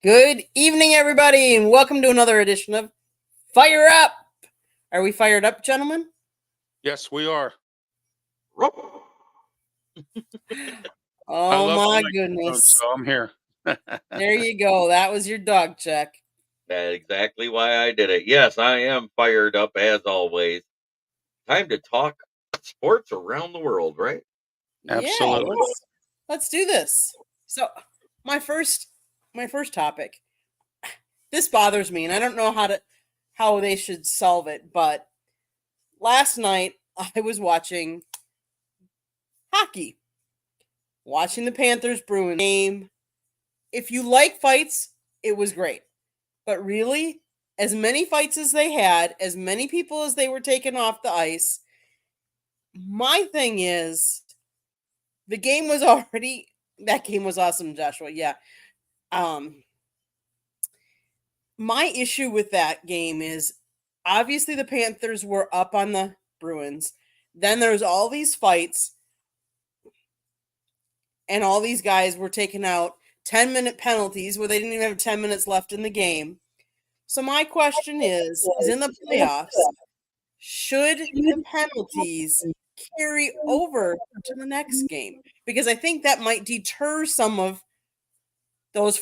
Good evening, everybody, and welcome to another edition of Fire Up. Are we fired up, gentlemen? Yes, we are. Oh my goodness. So I'm here. There you go. That was your dog check. That's exactly why I did it. Yes, I am fired up as always. Time to talk sports around the world, right? Absolutely. Yeah, let's do this. So, my first topic. This bothers me, and I don't know how they should solve it, but last night I was watching hockey. Watching the Panthers Bruins game. If you like fights, it was great. But really, as many fights as they had, as many people as they were taking off the ice, my thing is the game was already that game was awesome, Joshua. Yeah. My issue with that game is obviously the Panthers were up on the Bruins. Then there's all these fights and all these guys were taking out 10-minute penalties where they didn't even have 10 minutes left in the game. So my question is in the playoffs, should the penalties carry over to the next game? Because I think that might deter some of those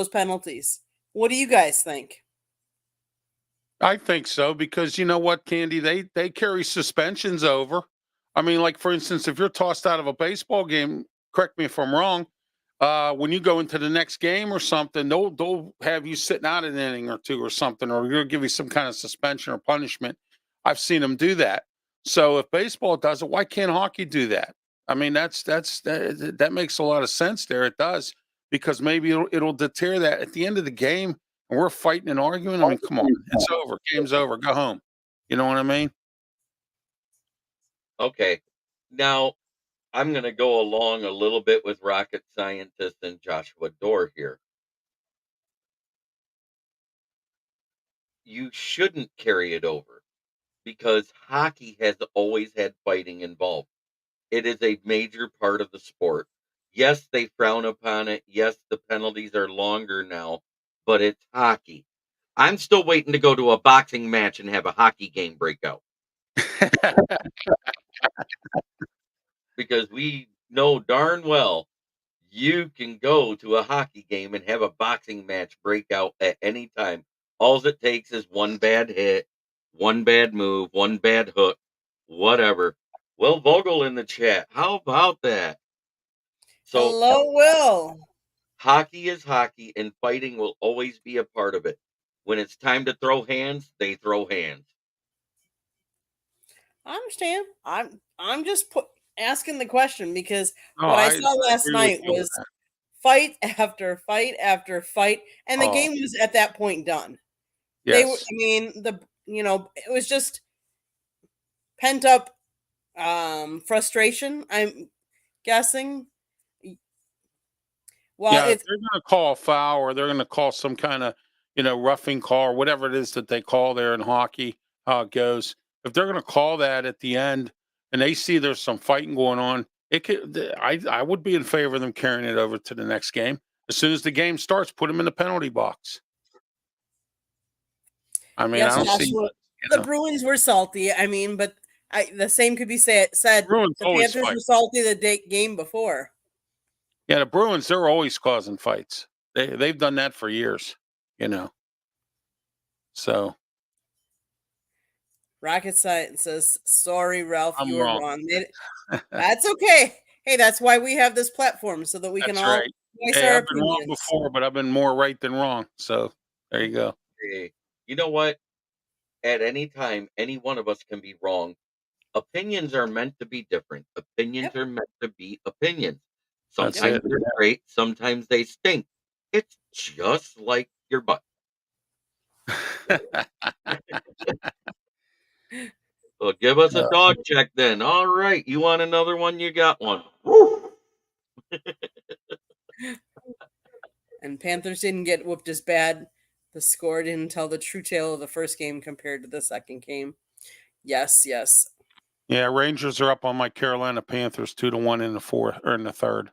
penalties. What do you guys think? I think so because you know what, Candy, they carry suspensions over. I mean, like for instance, if you're tossed out of a baseball game, correct me if I'm wrong, when you go into the next game or something, they'll have you sitting out an inning or two or something, or they'll give you some kind of suspension or punishment. I've seen them do that. So if baseball does it, why can't hockey do that? I mean, that makes a lot of sense there. It does because maybe it'll deter that at the end of the game, and we're fighting and arguing. I mean, come on, it's over, game's over, go home. You know what I mean? Okay. Now, I'm going to go along a little bit with rocket scientist and Joshua Dorr here. You shouldn't carry it over because hockey has always had fighting involved. It is a major part of the sport. Yes, they frown upon it. Yes, the penalties are longer now, but it's hockey. I'm still waiting to go to a boxing match and have a hockey game break out. Because we know darn well you can go to a hockey game and have a boxing match break out at any time. All it takes is one bad hit, one bad move, one bad hook, whatever. Will Vogel in the chat. How about that? So, hello, Will. Hockey is hockey, and fighting will always be a part of it. When it's time to throw hands, they throw hands. I understand. I'm just asking the question because what I saw last night was fight after fight after fight, and the game was at that point done. Yes. It was just pent up frustration, I'm guessing. Well, if they're going to call a foul or they're going to call some kind of, roughing call or whatever it is that they call there in hockey, how it goes. If they're going to call that at the end and they see there's some fighting going on, I would be in favor of them carrying it over to the next game. As soon as the game starts, put them in the penalty box. I mean, yes, I don't see the Bruins were salty. I mean, but the same could be said. Bruins the Panthers were salty the game before. Yeah, the Bruins, they're always causing fights. They've done that for years, So. Rocket Science says, sorry, Ralph, I'm you were wrong. That's okay. Hey, that's why we have this platform so that we can all voice our I've been wrong before, but I've been more right than wrong. So there you go. Hey, you know what? At any time, any one of us can be wrong. Opinions are meant to be different. Opinions are meant to be opinions. Sometimes they're great. Sometimes they stink. It's just like your butt. Well, give us a dog check then. All right. You want another one? You got one. And Panthers didn't get whooped as bad. The score didn't tell the true tale of the first game compared to the second game. Yes. Yeah, Rangers are up on my Carolina Panthers 2-1 in the fourth or in the third.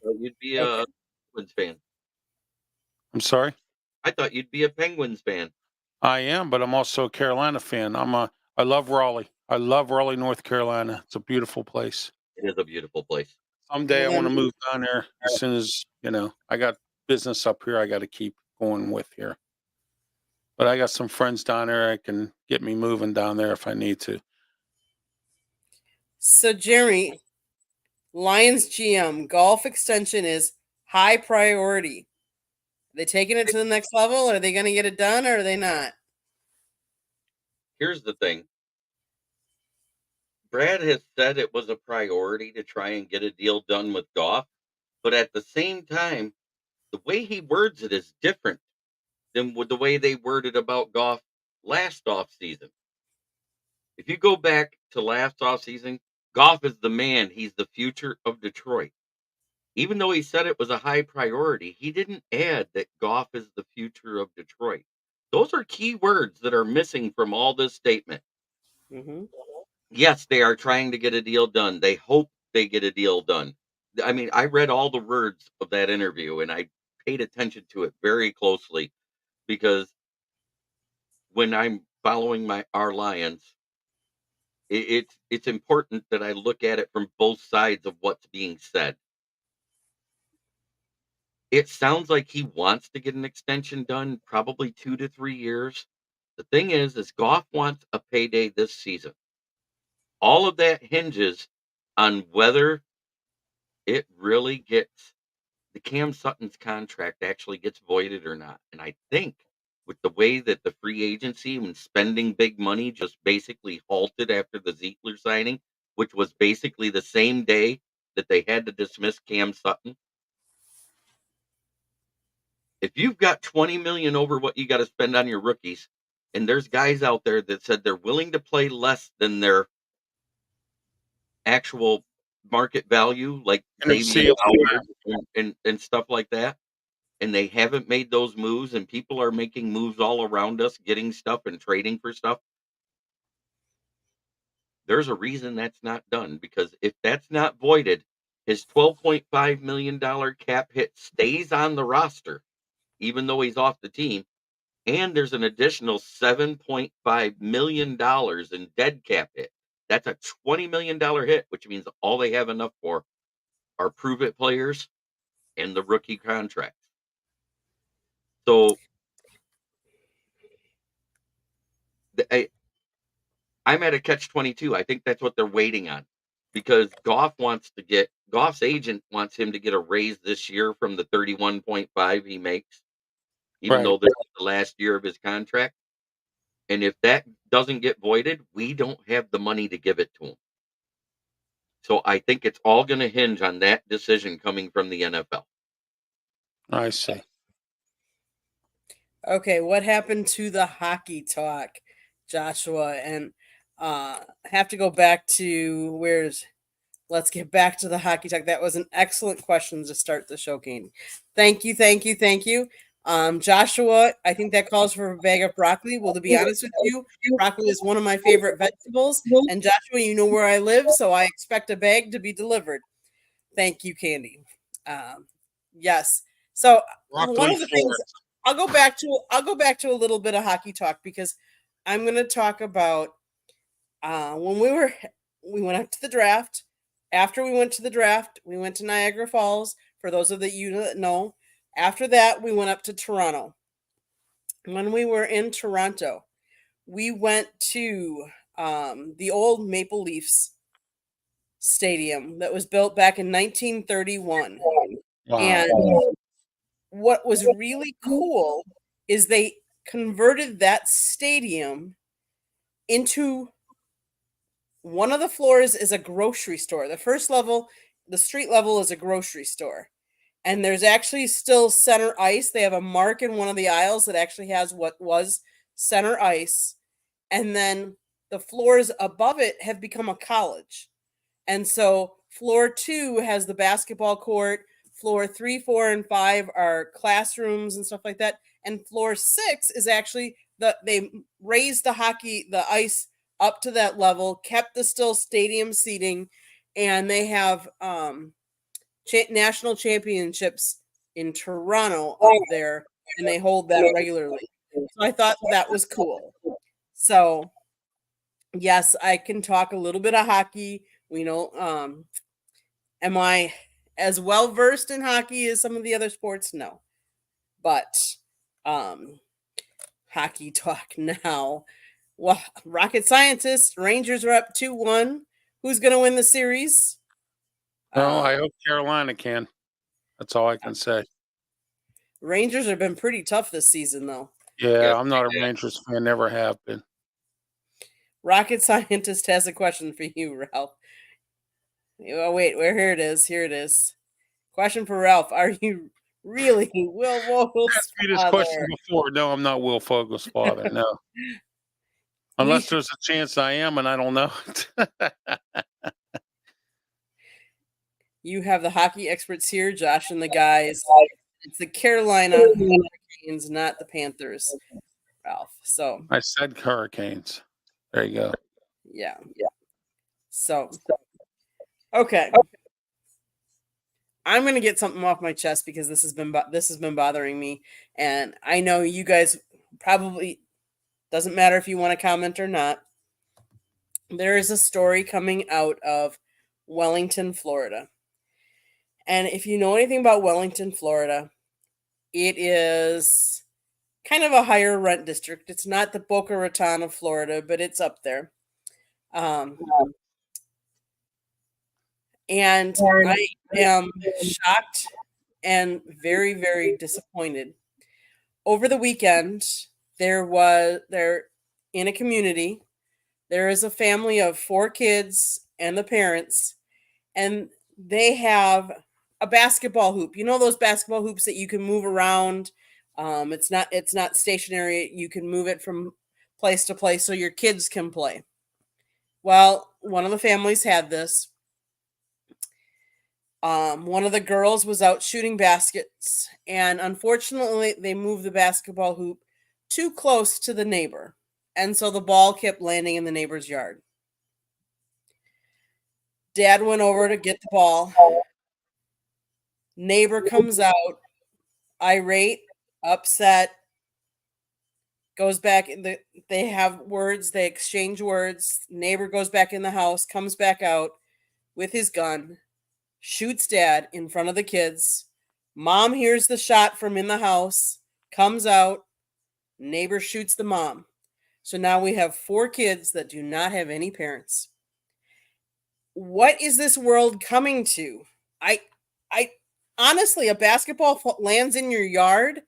thought you'd be Okay. a Penguins fan. I'm sorry. I thought you'd be a Penguins fan. I am, but I'm also a Carolina fan. I love Raleigh. I love Raleigh, North Carolina. It's a beautiful place. It is a beautiful place. Someday Well, I want to then, move down there as soon as, I got business up here I got to keep going with here. But I got some friends down there that can get me moving down there if I need to. so Jeremy, Lions GM, golf extension is high priority. Are they taking it to the next level? Are they going to get it done or are they not? Here's the thing. Brad has said it was a priority to try and get a deal done with Goff, but at the same time, the way he words it is different than with the way they worded about Goff last offseason. If you go back to last offseason, Goff is the man. He's the future of Detroit. Even though he said it was a high priority, he didn't add that Goff is the future of Detroit. Those are key words that are missing from all this statement. Mm-hmm. Yes, they are trying to get a deal done. They hope they get a deal done. I mean, I read all the words of that interview and I paid attention to it very closely because when I'm following our Lions, it's important that I look at it from both sides of what's being said. It sounds like he wants to get an extension done, probably 2 to 3 years. The thing is Goff wants a payday this season. All of that hinges on whether it really gets the Cam Sutton's contract actually gets voided or not. And I think with the way that the free agency and spending big money just basically halted after the Ziegler signing, which was basically the same day that they had to dismiss Cam Sutton. If you've got 20 million over what you got to spend on your rookies, and there's guys out there that said they're willing to play less than their actual market value, like Xavier NFC Howard and stuff like that, and they haven't made those moves, and people are making moves all around us, getting stuff and trading for stuff. There's a reason that's not done, because if that's not voided, his $12.5 million cap hit stays on the roster, even though he's off the team. And there's an additional $7.5 million in dead cap hit. That's a $20 million hit, which means all they have enough for are prove it players and the rookie contracts. So I'm at a catch-22. I think that's what they're waiting on, because Goff's agent wants him to get a raise this year from the 31.5 he makes, even Right. though this is the last year of his contract. And if that doesn't get voided, we don't have the money to give it to him. So I think it's all going to hinge on that decision coming from the NFL. I see. Okay, what happened to the hockey talk, Joshua? And have to go back to let's get back to the hockey talk. That was an excellent question to start the show, Candy. Thank you, thank you, thank you. Joshua, I think that calls for a bag of broccoli. Well, to be honest with you, broccoli is one of my favorite vegetables. And Joshua, you know where I live, so I expect a bag to be delivered. Thank you, Candy. Yes. So one of the things I'll go back to a little bit of hockey talk, because I'm going to talk about when we went up to the draft. After we went to the draft, we went to Niagara Falls. For those of you that know, after that, we went up to Toronto. When we were in Toronto, we went to the old Maple Leafs stadium that was built back in 1931. Wow. And what was really cool is they converted that stadium into one of the floors is a grocery store. The first level, the street level, is a grocery store. And there's actually still center ice. They have a mark in one of the aisles that actually has what was center ice. And then the floors above it have become a college. And so floor 2 has the basketball court. Floor 3, 4, and 5 are classrooms and stuff like that. And floor 6 is actually they raised the ice up to that level, kept the still stadium seating, and they have national championships in Toronto up there, and they hold that regularly. So I thought that was cool. So yes, I can talk a little bit of hockey. We know, am I as well versed in hockey as some of the other sports? No, but hockey talk now. Well, rocket scientists, Rangers are up 2-1. Who's going to win the series? No, I hope Carolina can. That's all I can say. Rangers have been pretty tough this season, though. Yeah, Yes, I'm not a they did. Rangers fan, never have been. Rocket scientist has a question for you, Ralph. Oh, wait, here it is. Here it is. Question for Ralph: are you really Will Vogel's Asked me this father? question before. No, I'm not Will Fogel's father. No, unless there's a chance I am, and I don't know it. You have the hockey experts here, Josh and the guys. It's the Carolina Hurricanes, not the Panthers, Ralph. So I said Hurricanes. There you go. yeah. So okay. I'm gonna get something off my chest because this has been bothering me, and I know you guys probably doesn't matter if you want to comment or not. There is a story coming out of Wellington, Florida, and if you know anything about Wellington, Florida, it is kind of a higher rent district. It's not the Boca Raton of Florida, but it's up there. And I am shocked and very, very disappointed. Over the weekend, there in a community, there is a family of 4 kids and the parents, and they have a basketball hoop. You know those basketball hoops that you can move around. It's not stationary. You can move it from place to place so your kids can play. Well, one of the families had this. One of the girls was out shooting baskets, and unfortunately, they moved the basketball hoop too close to the neighbor, and so the ball kept landing in the neighbor's yard. Dad went over to get the ball. Neighbor comes out, irate, upset, goes back they have words, they exchange words. Neighbor goes back in the house, comes back out with his gun, shoots dad in front of the kids. Mom hears the shot from in the house, comes out, neighbor shoots the mom. So now we have 4 kids that do not have any parents. What is this world coming to? I honestly, a basketball lands in your yard,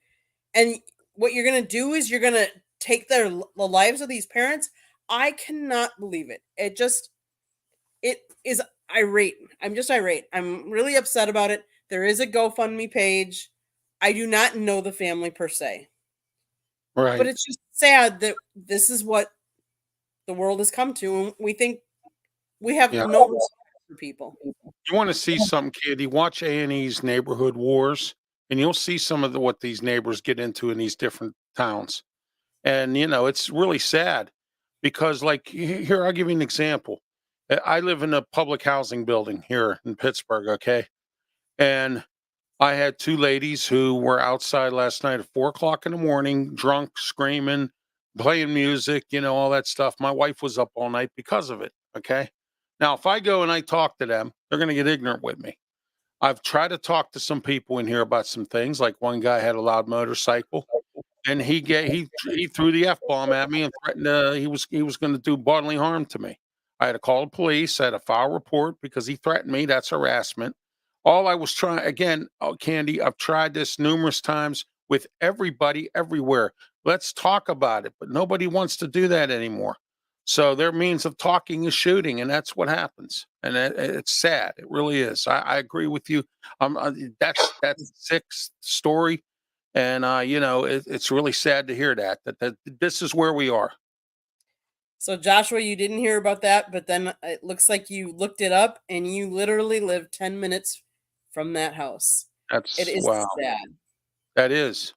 and what you're going to do is you're going to take the lives of these parents. I cannot believe it. It is irate. I'm just irate. I'm really upset about it. There is a GoFundMe page. I do not know the family per se. Right. But it's just sad that this is what the world has come to, and we think we have no respect for people. You want to see something, Candy? Watch A&E's Neighborhood Wars, and you'll see some of what these neighbors get into in these different towns. And, it's really sad because, like, here, I'll give you an example. I live in a public housing building here in Pittsburgh, okay? And I had 2 ladies who were outside last night at 4:00 in the morning, drunk, screaming, playing music, all that stuff. My wife was up all night because of it, okay? Now, if I go and I talk to them, they're going to get ignorant with me. I've tried to talk to some people in here about some things, like one guy had a loud motorcycle, and he threw the F-bomb at me and threatened he was going to do bodily harm to me. I had to call the police. I had to file a report because he threatened me. That's harassment. All I was trying, again, Candy, I've tried this numerous times with everybody everywhere. Let's talk about it, but nobody wants to do that anymore. So their means of talking is shooting, and that's what happens. And it's sad. It really is. I agree with you. That's a sick story. And, it's really sad to hear that this is where we are. So, Joshua, you didn't hear about that, but then it looks like you looked it up, and you literally live 10 minutes from that house. It is Wow. sad. That is.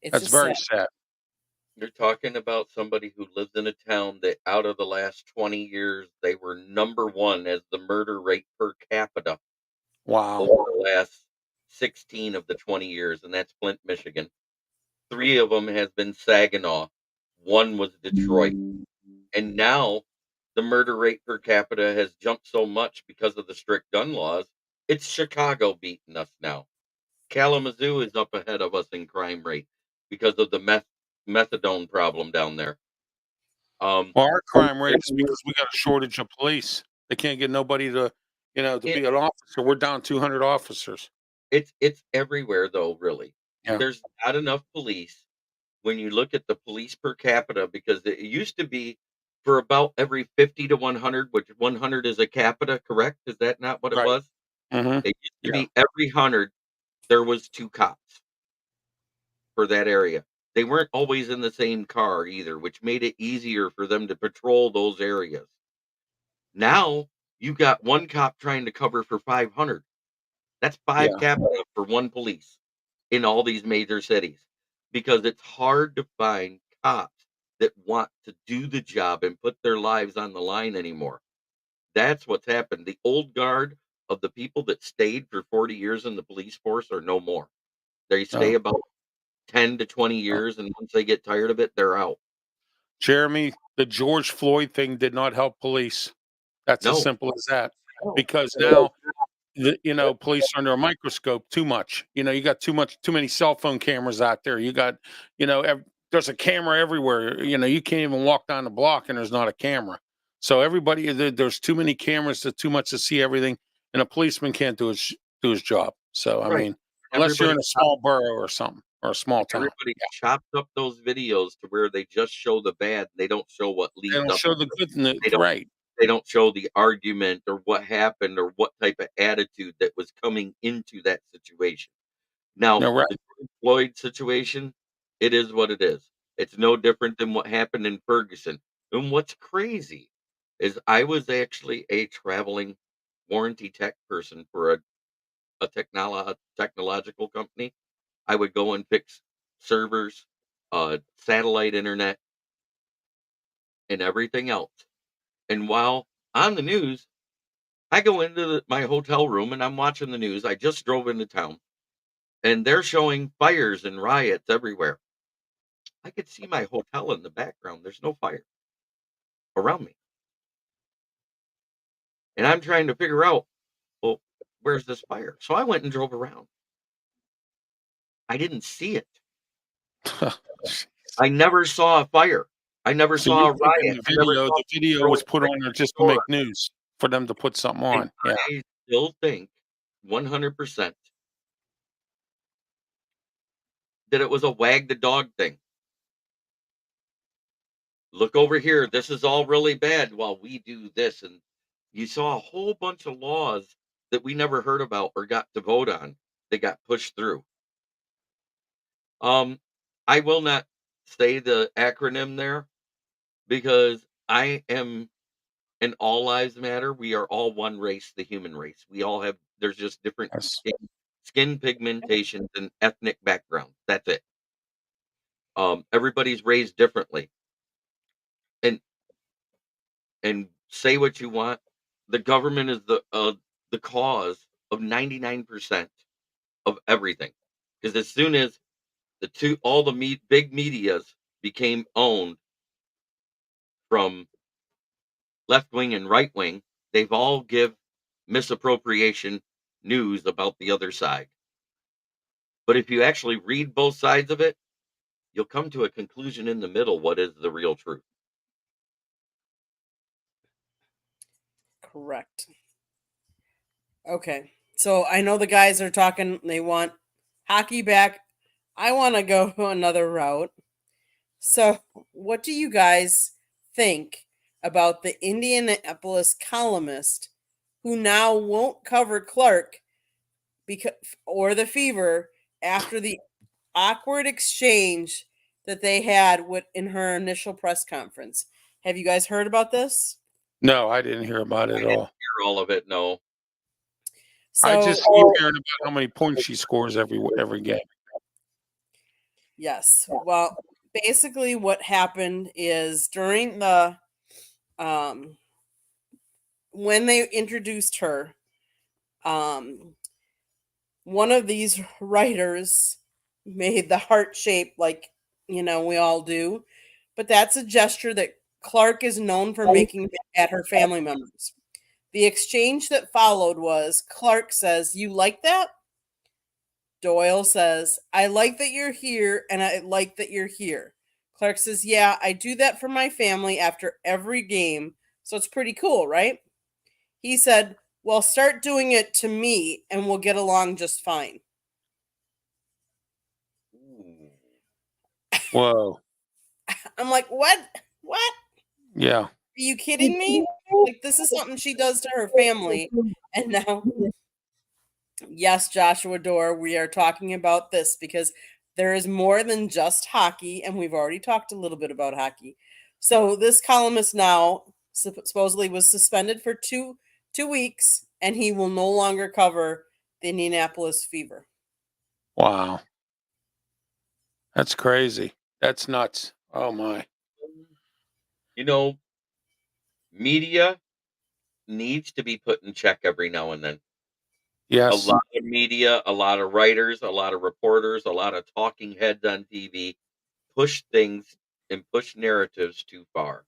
That's very sad. You're talking about somebody who lives in a town that out of the last 20 years, they were number 1 as the murder rate per capita. Wow. over the last 16 of the 20 years, and that's Flint, Michigan. 3 of them has been Saginaw. 1 was Detroit. And now the murder rate per capita has jumped so much because of the strict gun laws. It's Chicago beating us now. Kalamazoo is up ahead of us in crime rate because of the methadone problem down there. Well, our crime rate is because we got a shortage of police. They can't get nobody to, to It, be an officer. We're down 200 officers. it's everywhere though, really. Yeah. There's not enough police when you look at the police per capita, because it used to be for about every 50 to 100, which 100 is a capita, correct? Is that not what it Right. was? Mm-hmm. It used to Yeah. be every 100 there was 2 cops for that area. They weren't always in the same car either, which made it easier for them to patrol those areas. Now you got 1 cop trying to cover for 500. That's 5 Yeah. capita for 1 police in all these major cities, because it's hard to find cops that want to do the job and put their lives on the line anymore. That's what's happened. The old guard of the people that stayed for 40 years in the police force are no more. They stay No. about 10 to 20 No. years, and once they get tired of it, they're out. Jeremy, the George Floyd thing did not help police. That's as No, simple as that. no. Because now police are under a microscope too much. You got too many cell phone cameras out there. You got, there's a camera everywhere. You can't even walk down the block and there's not a camera. So everybody, there's too many cameras, too much to see everything, and a policeman can't do his job. So I Right. mean, unless you're Everybody in a small borough or something, or a small town, everybody chopped up those videos to where they just show the bad. They don't show what they leads don't up show to the it. good in it. They don't Right? they don't show the argument or what happened or what type of attitude that was coming into that situation. Now, No, right? the George Floyd situation, it is what it is. It's no different than what happened in Ferguson. And what's crazy is I was actually a traveling warranty tech person for a technological company. I would go and fix servers, satellite internet, and everything else. And while on the news, I go into my hotel room and I'm watching the news. I just drove into town and they're showing fires and riots everywhere. I could see my hotel in the background. There's no fire around me. And I'm trying to figure out, well, where's this fire? So I went and drove around. I didn't see it. I never saw a fire. I never So saw you're a thinking riot. I never saw the video was throwing put on bricks there at the just to store. make news for them to put something And on. Yeah. I still think 100% that it was a wag the dog thing. Look over here. This is all really bad while we do this. And you saw a whole bunch of laws that we never heard about or got to vote on that got pushed through. I will not say the acronym there because I am an all lives matter. We are all one race, the human race. We all have, there's just different Yes. skin pigmentations and ethnic backgrounds. That's it. Everybody's raised differently. And say what you want. The government is the cause of 99% of everything. Because as soon as all the big medias became owned from left wing and right wing, they've all give misappropriation news about the other side. But if you actually read both sides of it, you'll come to a conclusion in the middle. What is the real truth? Correct. Okay. So I know the guys are talking, they want hockey back. I want to go another route. So, what do you guys think about the Indianapolis columnist who now won't cover Clark because or the Fever after the awkward exchange that they had in her initial press conference? Have you guys heard about this? No, I didn't hear about it I at didn't all. hear all of it. No. I So, just keep hearing about how many points she scores every game. yes. Well, basically what happened is during the when they introduced her, One of these writers made the heart shape like, we all do, but that's a gesture that Clark is known for making at her family members. The exchange that followed was Clark says, "You like that?" Doyle says, "I like that you're here and I like that you're here." Clark says, "Yeah, I do that for my family after every game, so it's pretty cool, right?" He said, "Well, start doing it to me and we'll get along just fine." Ooh. Whoa. I'm like, "What? What? Yeah. Are you kidding me?" Like, this is something she does to her family. And now, yes, Joshua Dorr, we are talking about this because there is more than just hockey, and we've already talked a little bit about hockey. So this columnist now supposedly was suspended for two weeks, and he will no longer cover the Indianapolis Fever. Wow. That's crazy. That's nuts. Oh my. You know, media needs to be put in check every now and then. A Yes. lot of media, a lot of writers, a lot of reporters, a lot of talking heads on TV push things and push narratives too far.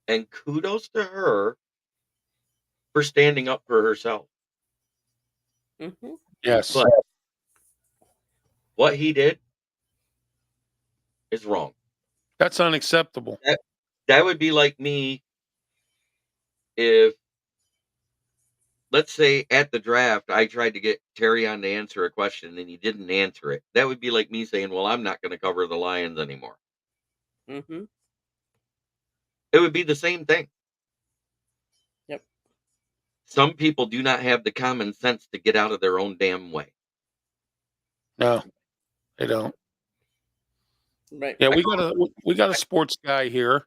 And kudos to her for standing up for herself. Mm-hmm. Yes. But what he did is wrong. That's unacceptable. That would be like me if, let's say, at the draft, I tried to get Terry on to answer a question and he didn't answer it. That would be like me saying, well, I'm not going to cover the Lions anymore. Mm-hmm. It would be the same thing. Yep. Some people do not have the common sense to get out of their own damn way. No, they don't. Right. Yeah, we got a sports guy here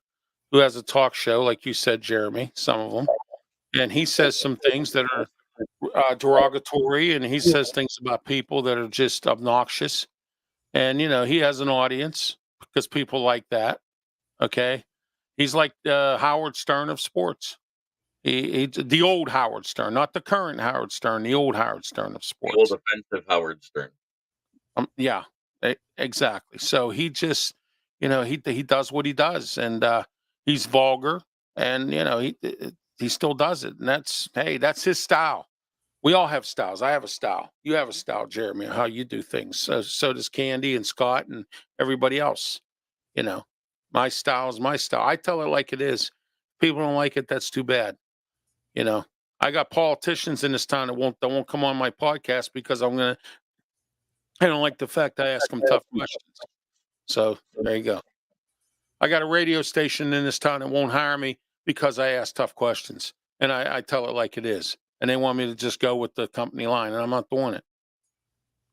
who has a talk show, like you said, Jeremy. Some of them, and he says some things that are derogatory, and he says things about people that are just obnoxious. And he has an audience because people like that. Okay, he's like the Howard Stern of sports. He the old Howard Stern, not the current Howard Stern, the old Howard Stern of The old sports. offensive Howard Stern. Yeah, exactly. So he just, he does what he does, and he's vulgar, and he still does it, and that's his style. We all have styles. I have a style. You have a style, Jeremy, how you do things. So does Candy and Scott and everybody else. You know, my style is my style. I tell it like it is. People don't like it. That's too bad. You know, I got politicians in this town that won't come on my podcast because I don't like the fact I ask them tough questions. So there you go. I got a radio station in this town that won't hire me because I ask tough questions, and I tell it like it is. And they want me to just go with the company line, and I'm not doing it.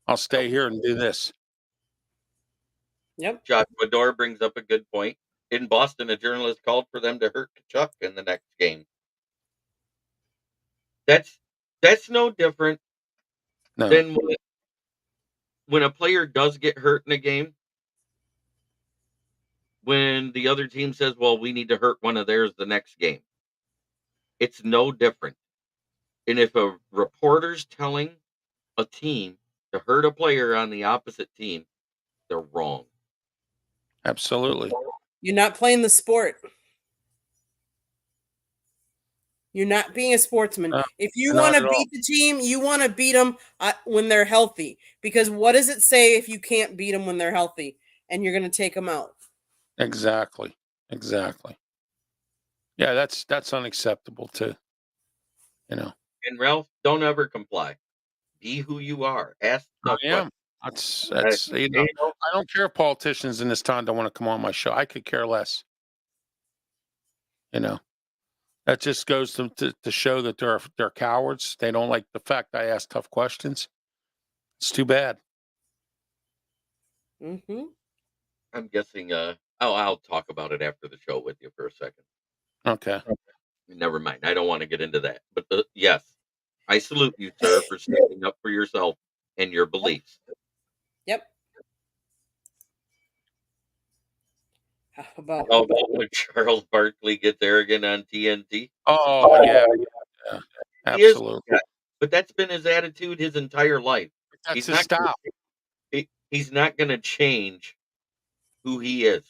I'll stay here and do this. Yep. Joshua Dorr brings up a good point. In Boston, a journalist called for them to hurt Kachuk in the next game. That's no different No, than when a player does get hurt in a game, when the other team says, well, we need to hurt one of theirs the next game. It's no different. And if a reporter's telling a team to hurt a player on the opposite team, they're wrong. absolutely. You're not playing the sport. You're not being a sportsman. No, If you not want to at all. beat the team, you want to beat them when they're healthy. Because what does it say if you can't beat them when they're healthy and you're going to take them out? Exactly. Yeah, that's unacceptable too. And Ralph, don't ever comply. Be who you are. Ask I tough am. questions. That's You know, I don't care if politicians in this town don't want to come on my show. I could care less. That just goes to show that they're cowards. They don't like the fact I ask tough questions. It's too bad. Mm-hmm. I'm guessing. I'll talk about it after the show with you for a second. Okay. Never mind. I don't want to get into that. But yes, I salute you, sir, for standing up for yourself and your beliefs. Yep. How about How about when Charles Barkley gets arrogant on TNT? Oh yeah, He is absolutely. but that's been his attitude his entire life. That's He's his not gonna, style. he's not going to change who he is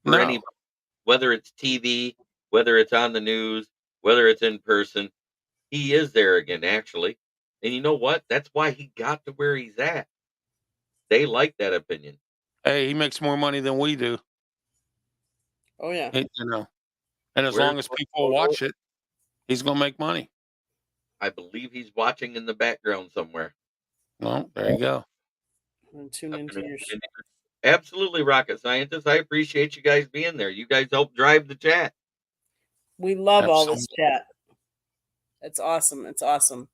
for No. anybody, whether it's TV, whether it's on the news, whether it's in person. He is arrogant, actually. And you know what? That's why he got to where he's at. They like that opinion. Hey, he makes more money than we do. Oh yeah. You know, and as Where's long as people Photo? watch it, he's gonna make money. I believe he's watching in the background somewhere. Well, there you go. And tune I'm into gonna your tune in. Absolutely, rocket scientists. I appreciate you guys being there. You guys help drive the chat. We love all this chat. It's awesome. It's awesome.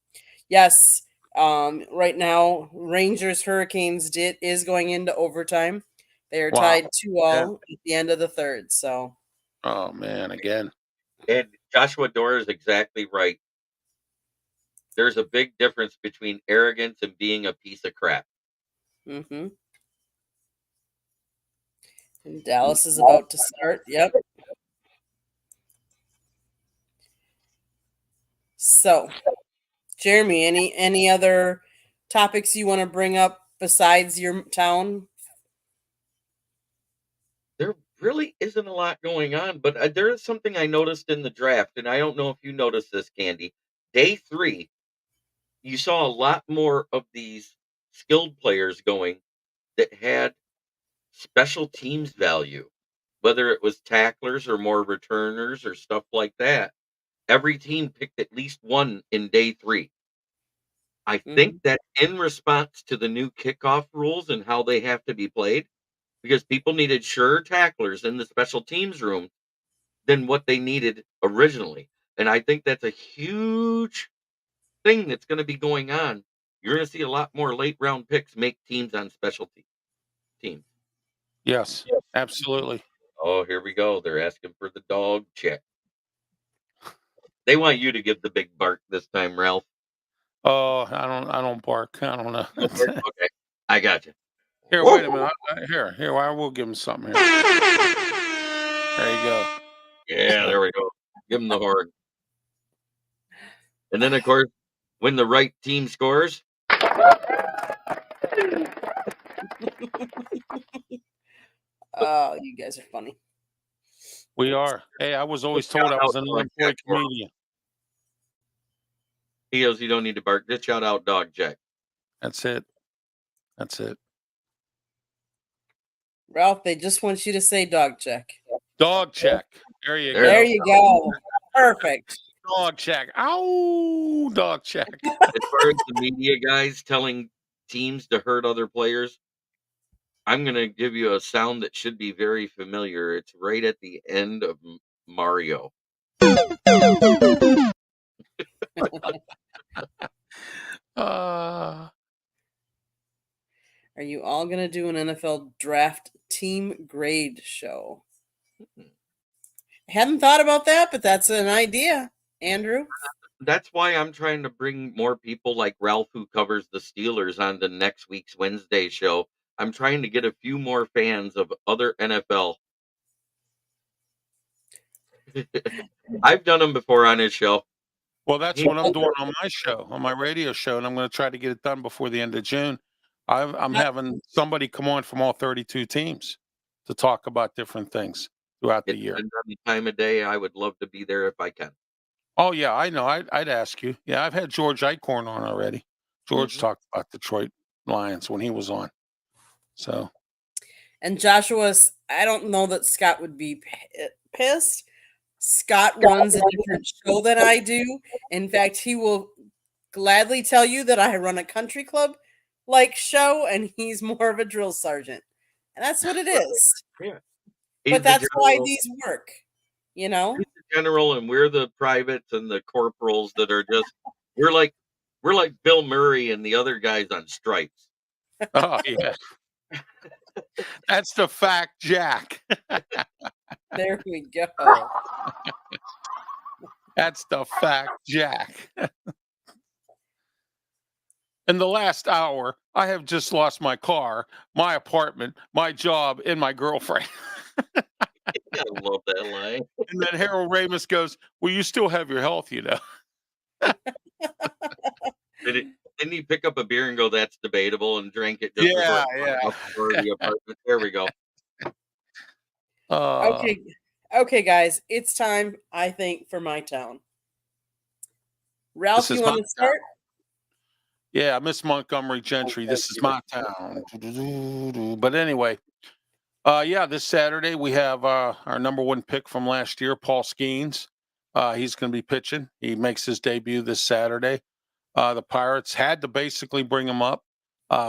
Yes. Right now, Rangers Hurricanes is going into overtime. They are Wow. tied 2-all at the end of the third. So, Oh man, again. And Joshua Dorr is exactly right. There's a big difference between arrogance and being a piece of crap. and Dallas is about to start. Yep. So, Jeremy, any other topics you want to bring up besides your town? There really isn't a lot going on, but there is something I noticed in the draft, and I don't know if you noticed this, Candy. Day 3, you saw a lot more of these skilled players going that had special teams value, whether it was tacklers or more returners or stuff like that. Every team picked at least one in day 3. I think that in response to the new kickoff rules and how they have to be played, because people needed surer tacklers in the special teams room than what they needed originally. And I think that's a huge thing that's going to be going on. You're going to see a lot more late round picks make teams on specialty teams. Yes, absolutely. Oh, here we go. They're asking for the dog check. They want you to give the big bark this time, Ralph. Oh, I don't bark. I don't know. Okay, I got you. Here, wait a minute. Here. I will give him something here. There you go. Yeah, there we go. Give him the horn. And then, of course, when the right team scores, Oh, you guys are funny. We are. Hey, I was always told I was an unemployed comedian. He goes, you don't need to bark. Just shout out dog check. That's it. That's it. Ralph, they just want you to say dog check. Dog check. There you go. There you go. Perfect. Dog check. Ow, dog check. As far as the media guys telling teams to hurt other players, I'm going to give you a sound that should be very familiar. It's right at the end of Mario. Are you all going to do an NFL draft team grade show? I hadn't thought about that, but that's an idea, Andrew. That's why I'm trying to bring more people like Ralph, who covers the Steelers, on the next week's Wednesday show. I'm trying to get a few more fans of other NFL. I've done them before on his show. Well, that's what I'm doing on my show, on my radio show, and I'm going to try to get it done before the end of June. I'm having somebody come on from all 32 teams to talk about different things throughout the year. Depends on the time of day. I would love to be there if I can. Oh, yeah, I know. I'd ask you. Yeah, I've had George Eichhorn on already. George talked about Detroit Lions when he was on. So. And Joshua, I don't know that Scott would be pissed. Scott runs a different show than I do. In fact, he will gladly tell you that I run a country club like show and he's more of a drill sergeant. And that's what it is. Yeah. But that's why these work, you know? He's the general and we're the privates and the corporals that are just we're like Bill Murray and the other guys on Stripes. Oh yeah. That's the fact, Jack. There we go. That's the fact, Jack. In the last hour, I have just lost my car, my apartment, my job, and my girlfriend. I love that line. And then Harold Ramis goes, well, you still have your health, you know. Didn't he pick up a beer and go, "That's debatable," and drank it just before Yeah. the apartment? There we go. Okay, okay, guys, it's time. I think for my town. Ralph, This you is want my to start? Yeah, Miss Montgomery Gentry. This is my town. But anyway, yeah, this Saturday we have our number one pick from last year, Paul Skeens. He's going to be pitching. He makes his debut this Saturday. The Pirates had to basically bring him up.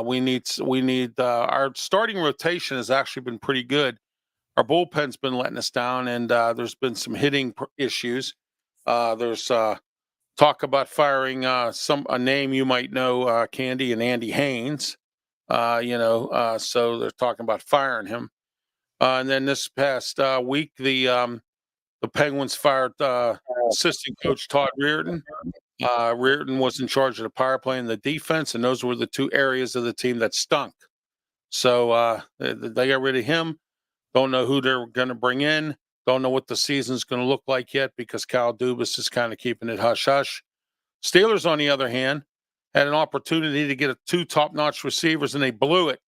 We need our starting rotation has actually been pretty good. Our bullpen's been letting us down, and there's been some hitting issues. There's talk about firing a name you might know, Candy, and Andy Haynes. So they're talking about firing him. And then this past week, the Penguins fired assistant coach Todd Reardon. Reardon was in charge of the power play and the defense, and those were the two areas of the team that stunk. So they got rid of him. Don't know who they're going to bring in. Don't know what the season's going to look like yet because Kyle Dubas is kind of keeping it hush hush. Steelers, on the other hand, had an opportunity to get two top-notch receivers, and they blew it.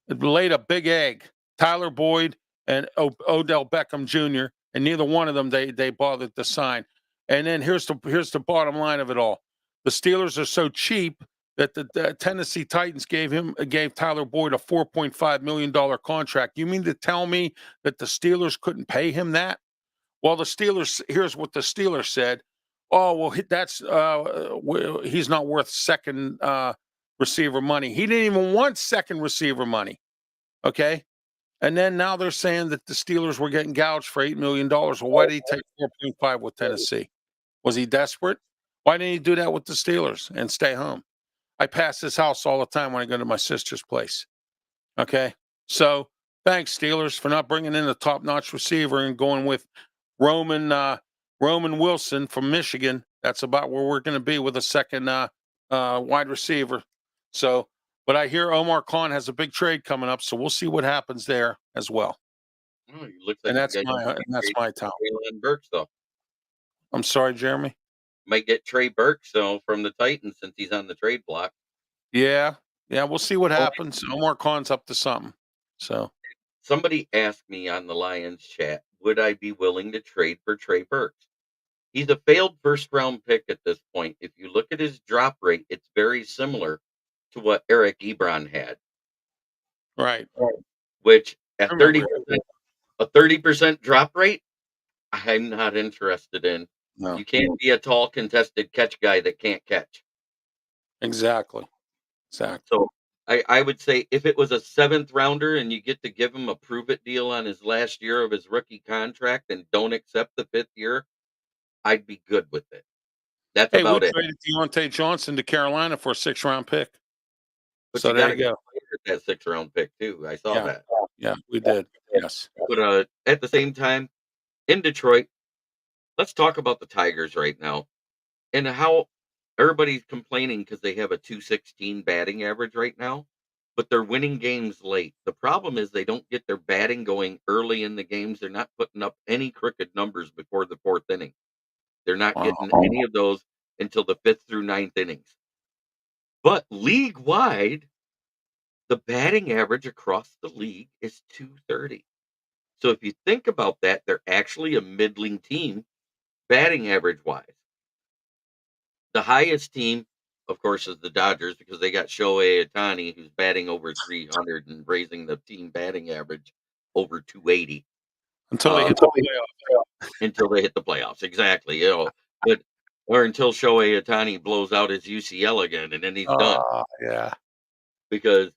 It laid a big egg. Tyler Boyd and Odell Beckham Jr., and neither one of them they bothered to sign. And then here's the bottom line of it all: the Steelers are so cheap that the Tennessee Titans gave Tyler Boyd a $4.5 million contract. You mean to tell me that the Steelers couldn't pay him that? Well, here's what the Steelers said. Oh, well, he's not worth second receiver money. He didn't even want second receiver money. Okay. And then now they're saying that the Steelers were getting gouged for $8 million. Well, why did he take 4.5 with Tennessee? Was he desperate? Why didn't he do that with the Steelers and stay home? I pass this house all the time when I go to my sister's place. Okay. So thanks, Steelers, for not bringing in a top-notch receiver and going with Roman Wilson from Michigan. That's about where we're going to be with a second wide receiver. So, but I hear Omar Khan has a big trade coming up, so we'll see what happens there as well. Oh, it looks like And that's my town. Traylon Burks, though. I'm sorry, Jeremy. Might get Trey Burks though from the Titans since he's on the trade block. Yeah, we'll see what happens. Omar Khan's up to something. So Somebody asked me on the Lions chat, would I be willing to trade for Trey Burks? He's a failed first round pick at this point. If you look at his drop rate, it's very similar to what Eric Ebron had. right. Which at 30%, a 30% drop rate, I'm not interested in. No. You can't be a tall contested catch guy that can't catch. Exactly. So I would say if it was a 7th rounder and you get to give him a prove it deal on his last year of his rookie contract and don't accept the 5th year, I'd be good with it. That's about it. We traded Deontay Johnson to Carolina for a 6th-round pick. But so you there you go. That 6th-round pick too. I saw that. Yeah, we did. Yes. But at the same time, in Detroit, let's talk about the Tigers right now and how everybody's complaining because they have a 216 batting average right now, but they're winning games late. The problem is they don't get their batting going early in the games. They're not putting up any crooked numbers before the 4th inning. They're not getting any of those until the 5th through 9th innings. But league-wide, the batting average across the league is 230. So if you think about that, they're actually a middling team batting average-wise. The highest team, of course, is the Dodgers because they got Shohei Ohtani, who's batting over 300 and raising the team batting average over 280. Until they hit the playoffs. Until they hit the playoffs, exactly. Or until Shohei Ohtani blows out his UCL again, and then he's done. Yeah. Because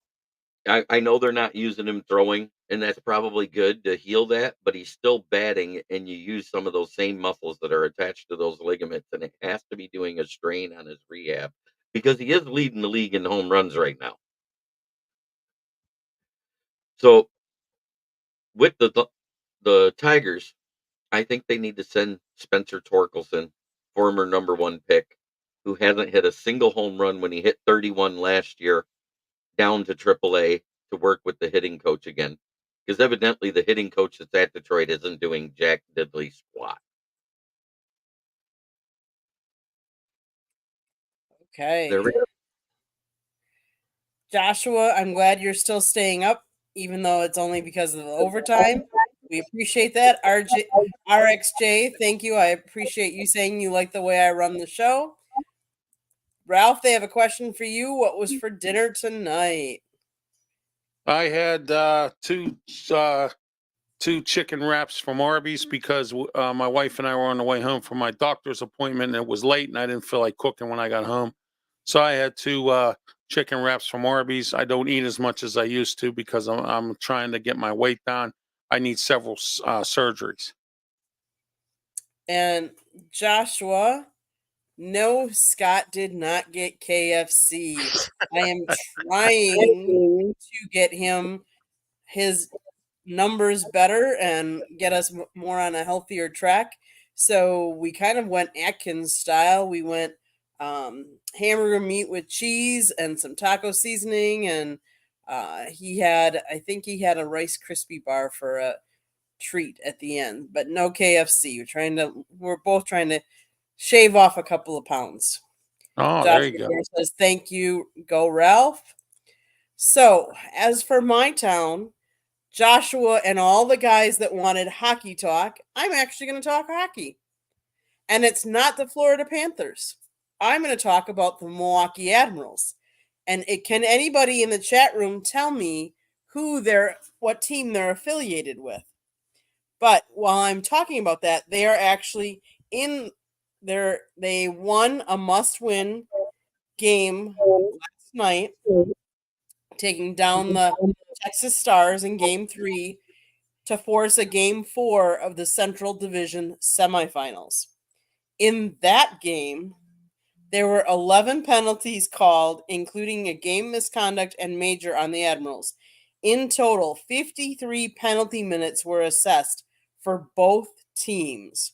I know they're not using him throwing, and that's probably good to heal that, but he's still batting, and you use some of those same muscles that are attached to those ligaments, and it has to be doing a strain on his rehab because he is leading the league in home runs right now. So with the Tigers, I think they need to send Spencer Torkelson, former number 1 pick, who hasn't hit a single home run when he hit 31 last year, down to AAA to work with the hitting coach again. Because evidently the hitting coach that's at Detroit isn't doing jack diddly squat. Okay. There we go. Joshua, I'm glad you're still staying up, even though it's only because of the overtime. We appreciate that. RXJ, thank you. I appreciate you saying you like the way I run the show. Ralph, they have a question for you. What was for dinner tonight? I had two chicken wraps from Arby's because my wife and I were on the way home from my doctor's appointment, and it was late, and I didn't feel like cooking when I got home. So I had two chicken wraps from Arby's. I don't eat as much as I used to because I'm trying to get my weight down. I need several surgeries. And Joshua, no, Scott did not get KFC. I am trying to get him his numbers better and get us more on a healthier track. So we kind of went Atkins style. We went hamburger meat with cheese and some taco seasoning, and I think he had a Rice Krispie bar for a treat at the end, but no KFC. We're both trying to shave off a couple of pounds. Oh, there Joshua you go. says, "Thank you, go Ralph." So as for my town, Joshua and all the guys that wanted hockey talk, I'm actually going to talk hockey. And it's not the Florida Panthers. I'm going to talk about the Milwaukee Admirals. And can anybody in the chat room tell me what team they're affiliated with? But while I'm talking about that, they are actually they won a must-win game last night, taking down the Texas Stars in game 3 to force a game 4 of the Central Division semifinals. In that game, there were 11 penalties called, including a game misconduct and major on the Admirals. In total, 53 penalty minutes were assessed for both teams.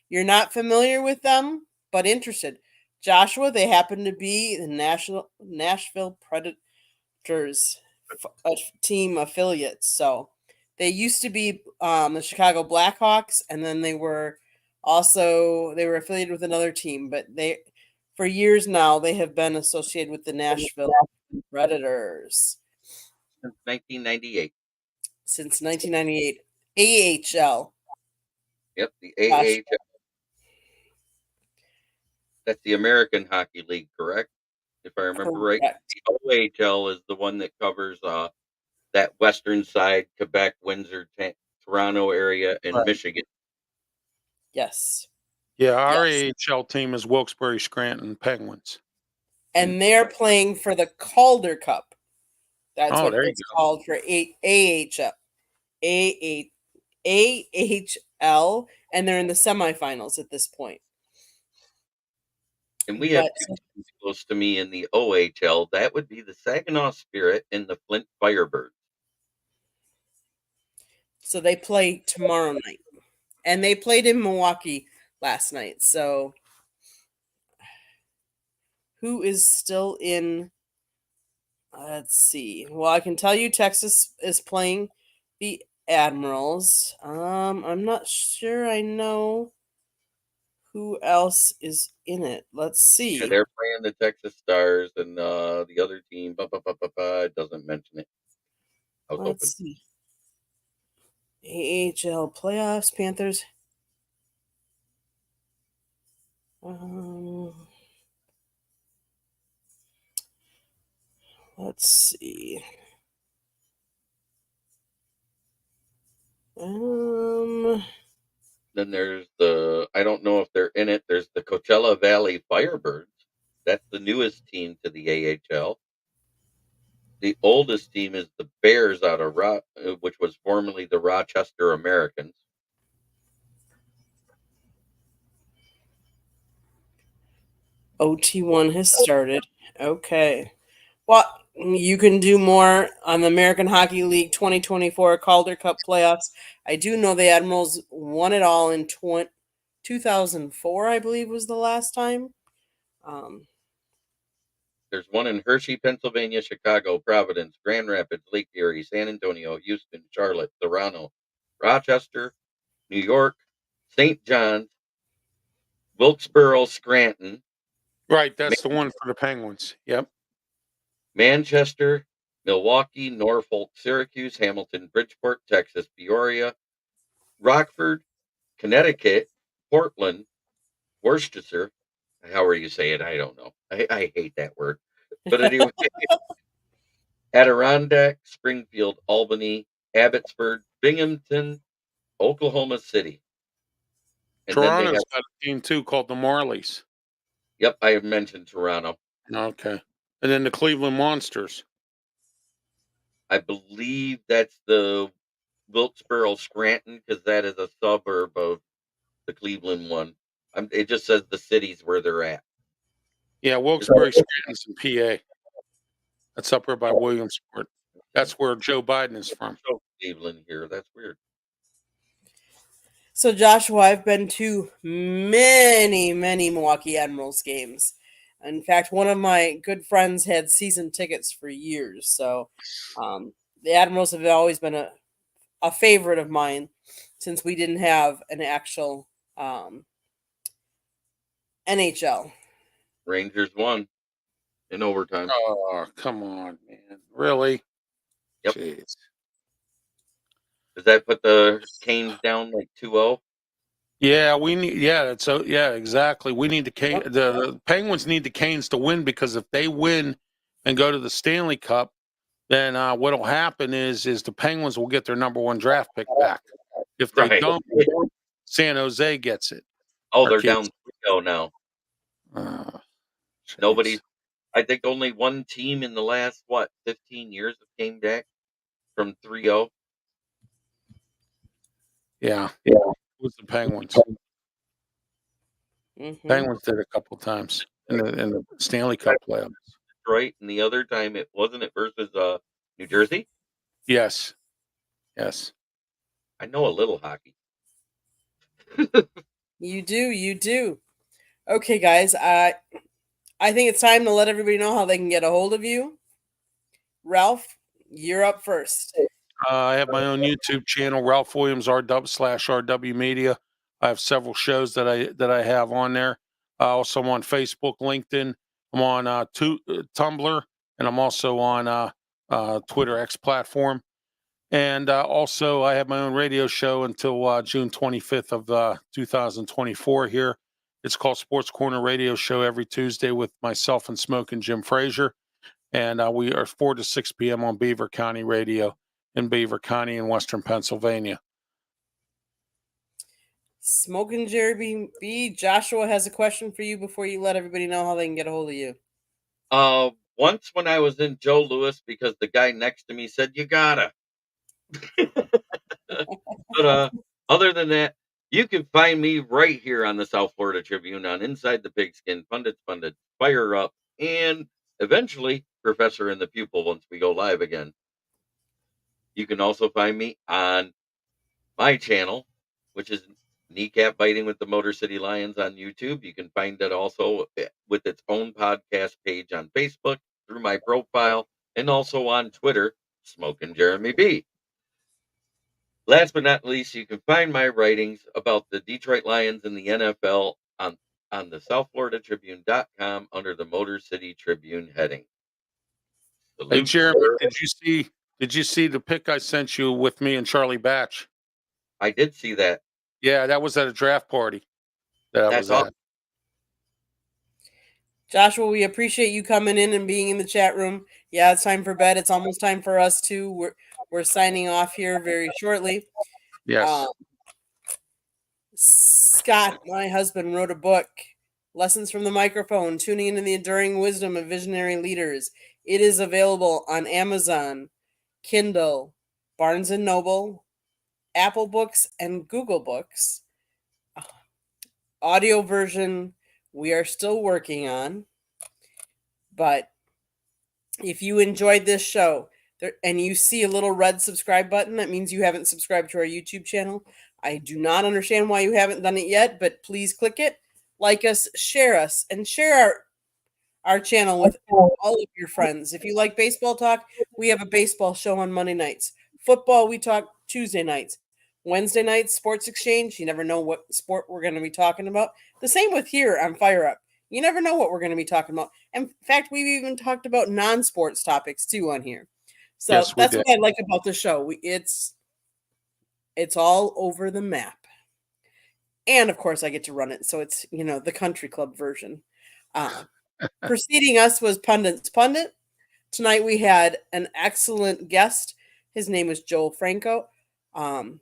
You're not familiar with them, but interested. Joshua, they happen to be the Nashville Predators team affiliates. So they used to be the Chicago Blackhawks, and then they were affiliated with another team, but for years now they have been associated with the Nashville Predators Since 1998. since 1998. AHL. Yep, the Gosh. AHL. That's the American Hockey League, correct? If I remember right. Correct. The OHL is the one that covers that western side, Quebec, Windsor, Toronto area, and Right. Michigan. Yes. Yeah, our Yes. AHL team is Wilkes-Barre Scranton Penguins. And they're playing for the Calder Cup. That's Oh, what there you it's go. called for AHL. AHL, and they're in the semifinals at this point. And we have But- two teams close to me in the OHL. That would be the Saginaw Spirit and the Flint Firebirds. So they play tomorrow night. And they played in Milwaukee last night. So who is still in? Let's see. Well, I can tell you Texas is playing the Admirals. I'm not sure I know who else is in it. Let's see. Yeah, they're playing the Texas Stars, and the other team, it doesn't mention it. I was Let's hoping. see. AHL playoffs, Panthers. Let's see. Then there's I don't know if they're in it. There's the Coachella Valley Firebirds. That's the newest team to the AHL. The oldest team is the Bears out of which was formerly the Rochester Americans. OT1 has started. Okay. Well, you can do more on the American Hockey League 2024 Calder Cup playoffs. I do know the Admirals won it all in 2004, I believe was the last time. There's one in Hershey, Pennsylvania, Chicago, Providence, Grand Rapids, Lake Erie, San Antonio, Houston, Charlotte, Toronto, Rochester, New York, St. John's, Wilkes-Barre, Scranton, Right, that's the one for the Penguins. Yep. Manchester, Milwaukee, Norfolk, Syracuse, Hamilton, Bridgeport, Texas, Peoria, Rockford, Connecticut, Portland, Worcester. However you say it, I don't know. I hate that word. But anyway, Adirondack, Springfield, Albany, Abbotsford, Binghamton, Oklahoma City. And then they have, Toronto's got a team too called the Marlies. yep, I have mentioned Toronto. Okay. And then the Cleveland Monsters. I believe that's the Wilkesboro Scranton because that is a suburb of the Cleveland one. It just says the cities where they're at. Yeah, Wilkes-Barre Scranton's in PA. That's up there by Williamsport. That's where Joe Biden is from. Cleveland here. That's weird. So, Joshua, I've been to many, many Milwaukee Admirals games. In fact, one of my good friends had season tickets for years. So, the Admirals have always been a favorite of mine since we didn't have an actual NHL. Rangers won in overtime. Oh, come on, man. Really? Yep. Jeez. Does that put the Canes down like 2-0? Yeah, we need. Yeah, so yeah, exactly. We need the Penguins need the Canes to win because if they win and go to the Stanley Cup, then what'll happen is the Penguins will get their number one draft pick back. If they Right. don't, San Jose gets it. Oh, Our they're kids. down 3-0 now. Jeez. Nobody. I think only one team in the last 15 years have came back from 3-0. Yeah. It was the Penguins. Mhm. Penguins did it a couple times in the Stanley Cup playoffs. Detroit, and the other time it versus New Jersey. Yes. Yes. I know a little hockey. You do. Okay, guys. I think it's time to let everybody know how they can get a hold of you. Ralph, you're up first. I have my own YouTube channel, Ralph Williams RW/RW Media. I have several shows that I have on there. Also, I'm on Facebook, LinkedIn. I'm on Tumblr, and I'm also on Twitter X platform. And also, I have my own radio show until June 25th of 2024 here. It's called Sports Corner Radio Show every Tuesday with myself and Smoke and Jim Frazier. And we are 4 to 6 p.m. on Beaver County Radio in Beaver County in Western Pennsylvania. Smoking Jerry B. Joshua has a question for you before you let everybody know how they can get a hold of you. Once when I was in Joe Louis, because the guy next to me said, you gotta. But other than that, you can find me right here on the South Florida Tribune on Inside the Pigskin, Pundits, Fire Up, and eventually Professor and the Pupil once we go live again. You can also find me on my channel, which is Kneecap Biting with the Motor City Lions on YouTube. You can find that also with its own podcast page on Facebook through my profile and also on Twitter, Smoking Jeremy B. Last but not least, you can find my writings about the Detroit Lions and the NFL on the SouthFloridaTribune.com under the Motor City Tribune heading. Hey, Jeremy, did you see the pic I sent you with me and Charlie Batch? I did see that. Yeah, that was at a draft party. That's awesome. Joshua, we appreciate you coming in and being in the chat room. Yeah, it's time for bed. It's almost time for us too. We're signing off here very shortly. Yes. Scott, my husband, wrote a book, Lessons from the Microphone, Tuning into the Enduring Wisdom of Visionary Leaders. It is available on Amazon, Kindle, Barnes & Noble, Apple Books, and Google Books. Audio version we are still working on. But if you enjoyed this show and you see a little red subscribe button, that means you haven't subscribed to our YouTube channel. I do not understand why you haven't done it yet, but please click it, like us, and share our channel with all of your friends. If you like baseball talk, we have a baseball show on Monday nights. Football, we talk Tuesday nights. Wednesday nights, Sports Exchange. You never know what sport we're going to be talking about. The same with here on Fire Up. You never know what we're going to be talking about. In fact, we've even talked about non-sports topics too on here. So Yes, we that's did. what I like about the show. It's all over the map. And of course, I get to run it, so it's the country club version. Preceding us was Pundit's Pundit. Tonight we had an excellent guest. His name is Joel Franco.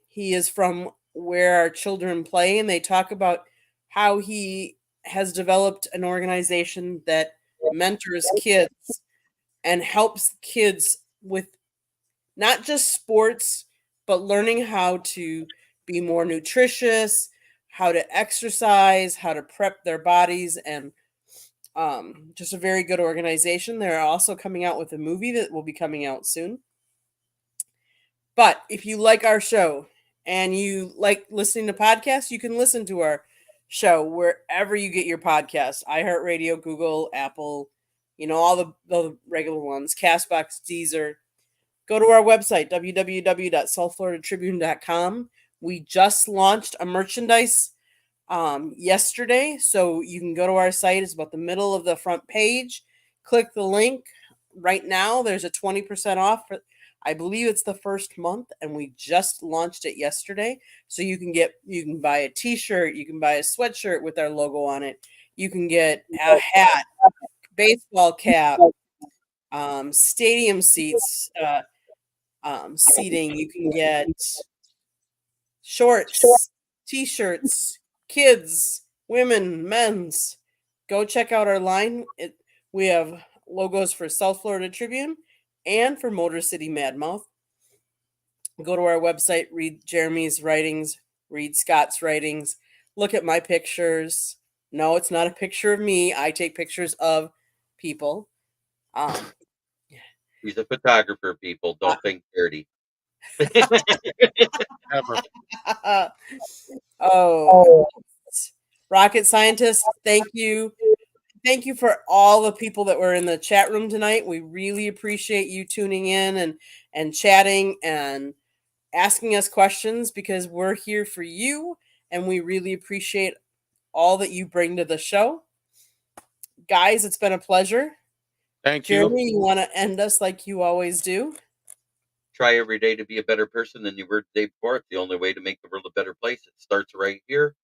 He is from Where Our Children Play, and they talk about how he has developed an organization that mentors kids and helps kids with not just sports, but learning how to be more nutritious, how to exercise, how to prep their bodies, and just a very good organization. They're also coming out with a movie that will be coming out soon. But if you like our show and you like listening to podcasts, you can listen to our show wherever you get your podcasts. iHeartRadio, Google, Apple, all the regular ones, Castbox, Deezer. Go to our website, www.southfloridatribune.com. We just launched a merchandise yesterday, so you can go to our site. It's about the middle of the front page. Click the link. Right now, there's a 20% off. I believe it's the first month, and we just launched it yesterday. So you can buy a T-shirt, you can buy a sweatshirt with our logo on it. You can get a hat, baseball cap, stadium seats, seating. You can get shorts, T-shirts, kids, women, men's. Go check out our line. We have logos for South Florida Tribune and for Motor City Madmouth. Go to our website, read Jeremy's writings, read Scott's writings, look at my pictures. No, it's not a picture of me. I take pictures of people. He's a photographer, people. Don't think dirty. Ever. Oh, rocket scientist, thank you. Thank you for all the people that were in the chat room tonight. We really appreciate you tuning in and chatting and asking us questions, because we're here for you and we really appreciate all that you bring to the show. Guys, it's been a pleasure. Thank you. Jeremy, you want to end us like you always do? Try every day to be a better person than you were the day before. It's the only way to make the world a better place. It starts right here.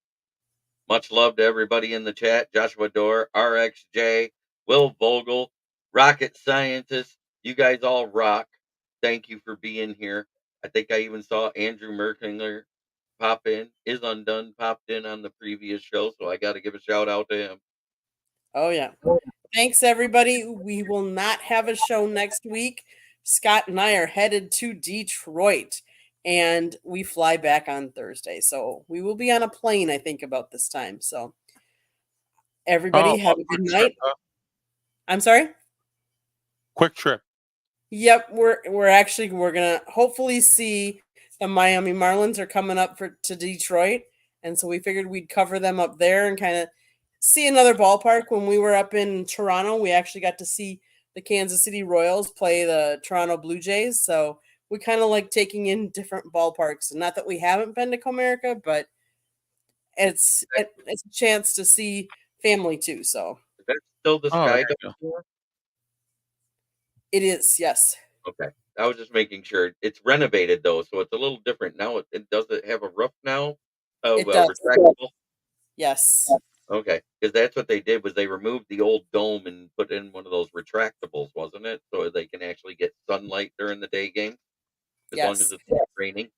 Much love to everybody in the chat. Joshua Dorr, RXJ, Will Vogel, Rocket Scientist. You guys all rock. Thank you for being here. I think I even saw Andrew Merklinger pop in. Is Undone popped in on the previous show, so I got to give a shout out to him. Oh, yeah. Thanks, everybody. We will not have a show next week. Scott and I are headed to Detroit, and we fly back on Thursday. So we will be on a plane, I think, about this time. So everybody have a good night. I'm sorry? Quick trip. Yep, we're gonna hopefully see the Miami Marlins are coming up to Detroit, and so we figured we'd cover them up there and kind of see another ballpark. When we were up in Toronto, we actually got to see the Kansas City Royals play the Toronto Blue Jays, so we kind of like taking in different ballparks. And not that we haven't been to Comerica, but it's a chance to see family too. So is that still the Sky Dome? It is, yes. Okay. I was just making sure. It's renovated, though, so it's a little different now. It does it have a roof now? Oh, it does. Retractable? Yes. Okay, because that's what they did, was they removed the old dome and put in one of those retractables, wasn't it? So they can actually get sunlight during the day game, as long as it's not raining.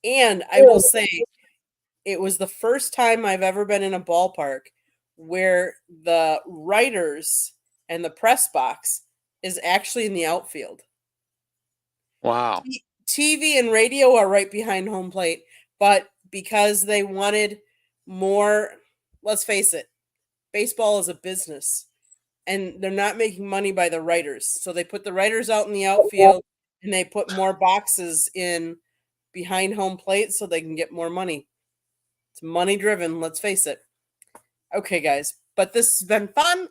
And I will say, it was the first time I've ever been in a ballpark where the writers and the press box is actually in the outfield. Wow. TV and radio are right behind home plate, but because they wanted more, let's face it, baseball is a business and they're not making money by the writers. So they put the writers out in the outfield and they put more boxes in behind home plate so they can get more money. It's money driven, let's face it. Okay, guys, but this has been fun.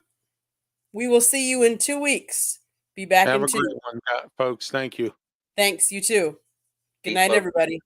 We will see you in 2 weeks. Be back Have in a 2. great one, folks. Thank you. Thanks, you too. Good Peace, night, love. everybody.